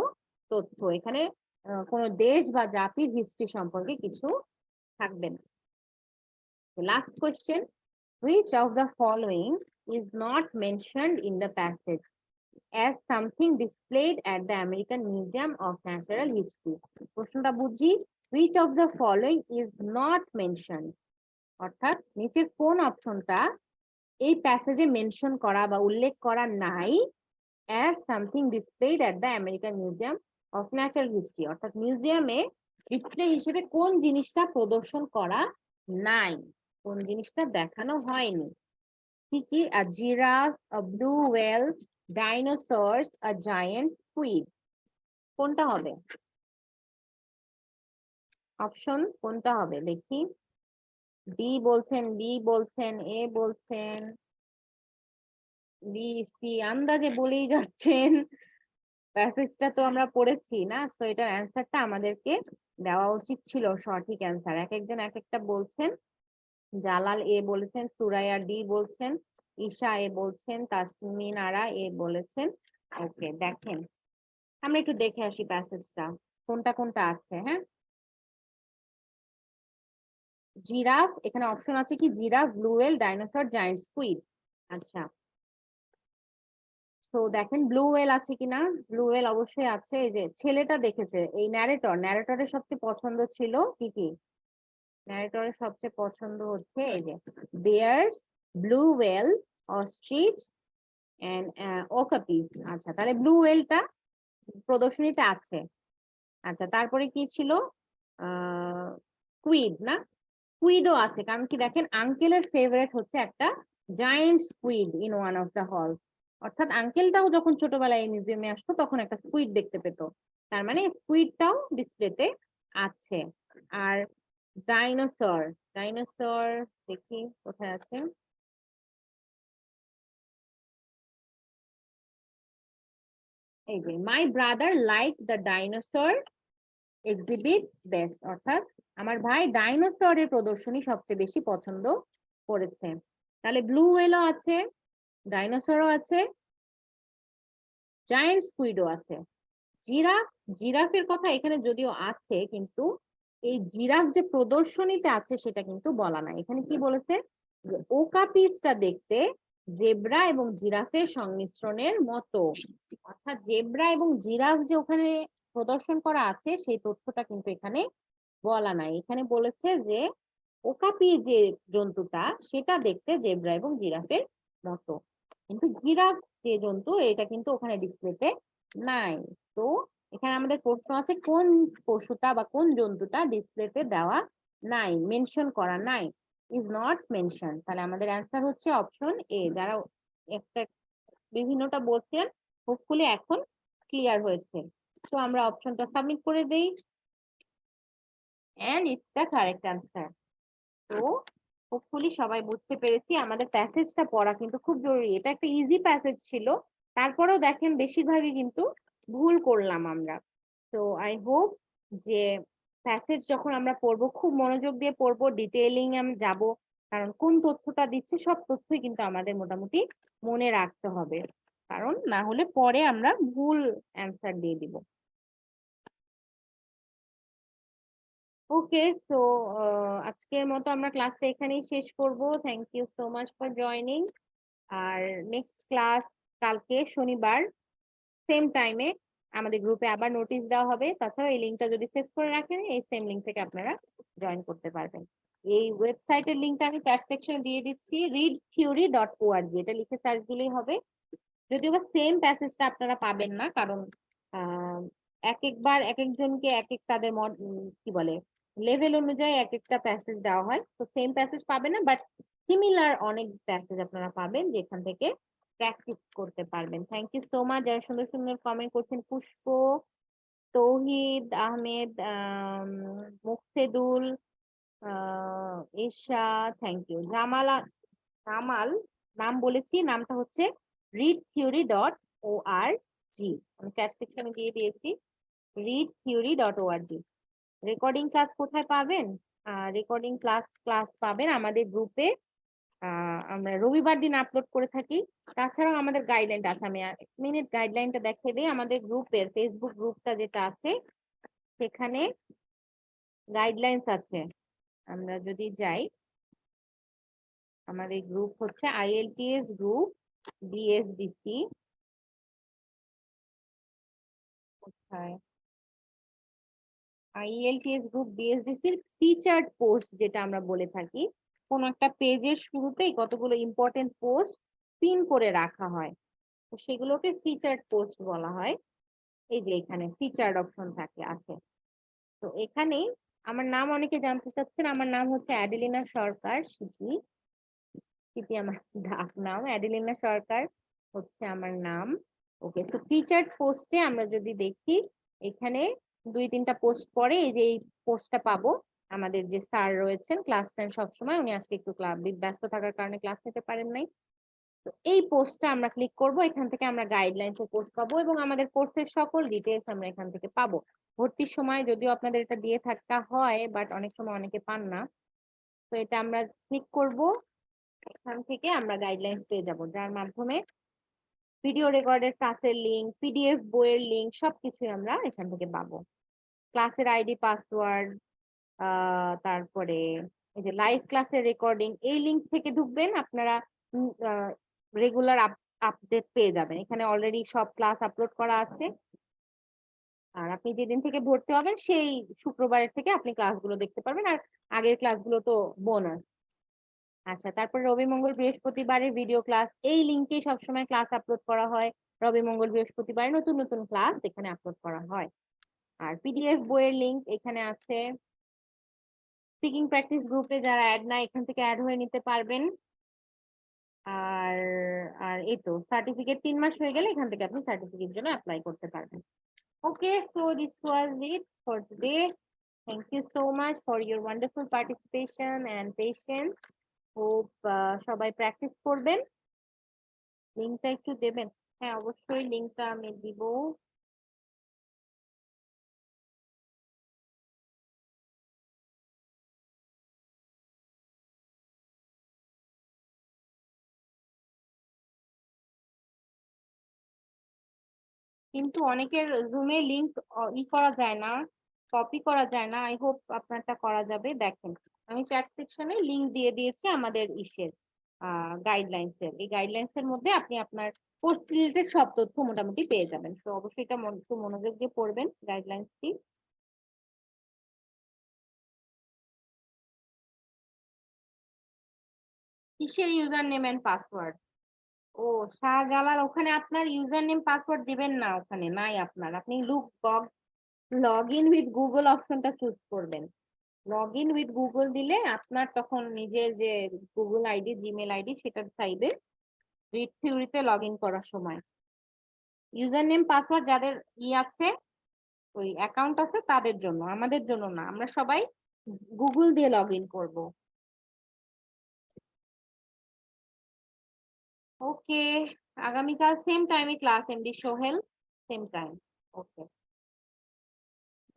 তথ্য। এখানে কোনো দেশ বা জাতির হিস্ট্রি সম্পর্কে কিছু থাকবে না। Last question, which of the following is not mentioned in the passage as something displayed at the American Museum of Natural History? প্রশ্নটা বুঝি, which of the following is not mentioned, অর্থাৎ নিচের কোন অপশনটা এই প্যাসেজে মেনশন করা বা উল্লেখ করা নাই as something displayed at the American Museum of Natural History, অর্থাৎ মিউজিয়ামে ডিসপ্লে হিসেবে কোন জিনিসটা প্রদর্শন করা নাই, কোন জিনিসটা দেখানো হয়নি। কি কি? a giraffe, a blue whale, dinosaurs, a giant squid. কোনটা হবে অপশন? কোনটা হবে দেখি। ডি বলছেন, বি বলছেন, এ বলছেন, বি সি আন্দাজে বলেই যাচ্ছেন। প্যাসেজটা তো আমরা পড়েছি না, সো এটার অ্যান্সারটা আমাদেরকে দেওয়া উচিত ছিল সঠিক অ্যান্সার। এক একজন এক একটা বলছেন। জালাল এ বলেছেন, সুরাইয়া ডি বলছেন, ঈশা এ বলছেন, তাসমিন আরা এ বলেছেন। ওকে, দেখেন আমরা একটু দেখে আসি প্যাসেজটা কোনটা কোনটা আছে। হ্যাঁ, জিরাফ, এখানে অপশন আছে কি giraffe, blue whale, dinosaur, giant squid. আচ্ছা, তো দেখেন ব্লু হোয়েল আছে কিনা। ব্লু হোয়েল অবশ্যই আছে। এই যে ছেলেটা দেখেছে, এই ন্যারেটরের সবচেয়ে পছন্দ ছিল কি কি? ন্যারেটরের সবচেয়ে পছন্দ হচ্ছে এই যে bears, blue whale, ostrich and okapis. আচ্ছা, তাহলে ব্লু হোয়েলটা প্রদর্শনীতে আছে। আচ্ছা, তারপরে কি ছিল? স্কুইড না, স্কুইডও আছে। কারণ কি দেখেন, আঙ্কেলের ফেভারিট হচ্ছে একটা giant squid in one of the hall. অর্থাৎ আঙ্কেলটাও যখন ছোটবেলায় এই মিউজিয়ামে আসতো তখন একটা স্কুইড দেখতে পেত, তার মানে স্কুইডটাও ডিসপ্লেতে আছে। আর ডাইনোসর, ডাইনোসর দেখি কোথায় আছে। এই যে my brother like the dinosaur exhibit best, অর্থাৎ আমার ভাই ডাইনোসরের প্রদর্শনী সবচেয়ে বেশি পছন্দ করেছে। তাহলে ব্লু হোয়েলও আছে, ডাইনোসরও আছে, জায়ান্ট স্কুইডও আছে। জিরাফ, জিরাফের কথা এখানে যদিও আছে, কিন্তু এই জিরাফ যে প্রদর্শনীতে আছে সেটা কিন্তু বলা নাই। এখানে কি বলেছে? ওকাপিসটা দেখতে জেব্রা এবং জিরাফের সংমিশ্রণের মতো। অর্থাৎ জেব্রা এবং জিরাফ যে ওখানে প্রদর্শন করা আছে সেই তথ্যটা কিন্তু এখানে বলা নাই। এখানে বলেছে যে ওকাপি যে জন্তুটা সেটা দেখতে জেব্রা এবং জিরাফের মতো, কিন্তু জিরাফ যে জন্তু এটা কিন্তু ওখানে ডিসপ্লেতে নাই। তো এখানে আমাদের প্রশ্ন আছে কোন পশুটা বা কোন জন্তুটা ডিসপ্লেতে দেওয়া নাই, মেনশন করা নাই, ইজ নট মেনশন। তাহলে আমাদের অ্যান্সার হচ্ছে অপশন এ। যারা একটা বিভিন্নটা বলছেন হোপফুলি এখন ক্লিয়ার হয়েছে। তো আমরা অপশনটা সাবমিট করে দেই, and it's the correct answer. তো হোপফুলি সবাই বুঝতে পেরেছি। আমাদের প্যাসেজটা পড়া কিন্তু খুব জরুরি। এটা একটা ইজি প্যাসেজ ছিল, তারপরেও দেখেন বেশিরভাগই কিন্তু ভুল করলাম আমরা। তো আই হোপ যে প্যাসেজ যখন আমরা পড়বো খুব মনোযোগ দিয়ে পড়বো, ডিটেইলিং আমি যাব, কারণ কোন তথ্যটা দিচ্ছে সব তথ্যই কিন্তু আমাদের মোটামুটি মনে রাখতে হবে, কারণ না হলে পরে আমরা ভুল অ্যান্সার দিয়ে দিব। ওকে, সো আজকের মতো আমরা ক্লাসটা এখানেই শেষ করব। Thank you so much for joining. আর নেক্সট ক্লাস কালকে শনিবার সেম টাইমে আমাদের গ্রুপে আবার নোটিশ দেওয়া হবে। তাছাড়া এই লিঙ্কটা যদি সেভ করে রাখেন এই সেম লিঙ্ক থেকে আপনারা জয়েন করতে পারবেন। এই ওয়েবসাইটের লিঙ্কটা আমি চ্যাট সেকশনে দিয়ে দিচ্ছি, readtheory.org, এটা লিখে সার্চ দিলেই হবে। যদিও বা সেম প্যাসেজটা আপনারা পাবেন না, কারণ আহ, এক একবার এক একজনকে এক এক তাদের কি বলে লেভেল অনুযায়ী এক একটা প্যাসেজ দেওয়া হয়, তো সেম প্যাসেজ পাবেন না, বাট সিমিলার অনেক প্যাসেজ আপনারা পাবেন যেখান থেকে প্র্যাকটিস করতে পারবেন। থ্যাংক ইউ সো মাচ যারা সুন্দর সুন্দর কমেন্ট করছেন। পুষ্প, তৌহিদ আহমেদ, মুকসেদুল, ঈশা, থ্যাংক ইউ। জামাল নাম বলেছি, নামটা হচ্ছে readtheory.org, আমি চ্যাট সেকশনে দিয়ে দিয়েছি, readtheory.org। রেকর্ডিং ক্লাস কোথায় পাবেন? রেকর্ডিং ক্লাস পাবেন আমাদের গ্রুপে। আমরা রবিবার দিন আপলোড করে থাকি। তাছাড়াও আমাদের গাইডলাইন আছে, আমি এক মিনিট গাইডলাইনটা দেখিয়ে দিই। আমাদের গ্রুপের ফেসবুক গ্রুপটা যেটা আছে সেখানে গাইডলাইন্স আছে। আমরা যদি যাই, আমাদের গ্রুপ হচ্ছে IELTS গ্রুপ BSDC। কোথায়? IELTS গ্রুপ BSDCর ফিচার্ড পোস্ট যেটা আমরা বলে থাকি, কোন একটা পেজের শুরুতেই কতগুলো ইম্পর্টেন্ট পোস্ট পিন করে রাখা হয়, তো সেগুলোকে ফিচার্ড পোস্ট বলা হয়। এই যে এখানে ফিচার্ড অপশন থাকে আছে। তো এখানে আমার নাম অনেকে জানতে চাচ্ছেন, আমার নাম হচ্ছে অ্যাডেলিনা সরকার সিটি। সিটি আমার ডাক নাম, অ্যাডেলিনা সরকার হচ্ছে আমার নাম। ওকে, তো ফিচার্ড পোস্টে আমরা যদি দেখি এখানে 2-3টা পোস্ট পরে এই যে এই পোস্টটা পাবো। আমাদের যে স্যার রয়েছেন ক্লাস নেন সবসময়, উনি আজকে একটু ব্যস্ত থাকার কারণে ক্লাস নিতে পারেন নাই। তো এই পোস্টটা আমরা ক্লিক করব, এখান থেকে আমরা গাইডলাইন্স এর পোস্ট পাবো এবং আমাদের কোর্সের সকল ডিটেলস আমরা এখান থেকে পাবো। ভর্তির সময় যদিও আপনাদের এটা দিয়ে থাকা হয়, বাট অনেক সময় অনেকে পান না। তো এটা আমরা ক্লিক করব, এখান থেকে আমরা গাইডলাইন্স পেয়ে যাব, যার মাধ্যমে ভিডিও রেকর্ডের ক্লাসের লিংক, PDF বইয়ের লিংক সবকিছু আমরা এখান থেকে পাবো। ক্লাসের ID পাসওয়ার্ড, তারপরে এই যে লাইভ ক্লাসের রেকর্ডিং, এই লিংক থেকে ঢুকবেন আপনারা, রেগুলার আপডেট পেয়ে যাবেন। এখানে অলরেডি সব ক্লাস আপলোড করা আছে। আর আপনি যেদিন থেকে ভর্তি হবেন সেই শুক্রবারের থেকে আপনি ক্লাসগুলো দেখতে পারবেন, আর আগের ক্লাসগুলো তো বোনাস। আচ্ছা, তারপরে রবি মঙ্গল বৃহস্পতিবারের ভিডিও ক্লাস, এই লিংকে সবসময় ক্লাস আপলোড করা হয়। রবি মঙ্গল বৃহস্পতিবার নতুন নতুন ক্লাস এখানে আপলোড করা হয়। আর PDF বইয়ের লিংক এখানে আছে। স্পিকিং প্র্যাকটিস গ্রুপে যারা অ্যাড না, এখান থেকে অ্যাড হয়ে নিতে পারবেন। আর আর এই তো সার্টিফিকেট 3 মাস হয়ে গেলে এখান থেকে আপনি সার্টিফিকেট জন্য অ্যাপ্লাই করতে পারবেন। Okay, so this was it for today. Thank you so much for your wonderful participation and patience. Hope সবাই প্র্যাকটিস করবেন। লিংকটা একটু দেবেন? হ্যাঁ, অবশ্যই লিংকটা আমি দিব। কিন্তু অনেকের জুমে লিংক করা যায় না, কপি করা যায় না। আই হোপ আপনারটা করা যাবে। দেখেন, আমি চ্যাট সেকশনে লিংক দিয়ে দিয়েছি আমাদের ইসের, গাইডলাইন্স এর, এই গাইডলাইন্স এর মধ্যে আপনি আপনার কোর্স রিলেটেড সব তথ্য মোটামুটি পেয়ে যাবেন। তো অবশ্যই এটা একটু মনোযোগ দিয়ে পড়বেন গাইডলাইন্সটি। কিসের ইউজার নেম এন্ড পাসওয়ার্ড? ও শাহজালাল, ওখানে আপনার ইউজার নেম পাসওয়ার্ড দিবেন না, ওখানে নাই আপনার। আপনি লগ ইন উইথ গুগল অপশনটা চুজ করবেন। লগ ইন উইথ গুগল দিলে আপনার তখন নিজের যে গুগল আইডি, জিমেল আইডি সেটা চাইবে রিড থিওরিতে লগ ইন করার সময়। ইউজার নেম পাসওয়ার্ড যাদের আছে, ওই অ্যাকাউন্ট আছে তাদের জন্য, আমাদের জন্য না। আমরা সবাই গুগল দিয়ে লগ ইন করবো। ওকে, আগামীকাল সেম টাইমে class, MD Sohel, same time. Okay,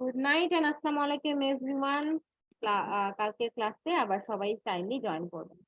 good night and আসসালামু আলাইকুম এভরিওয়ান। কালকের ক্লাসে আবার সবাই টাইমলি জয়েন করবেন।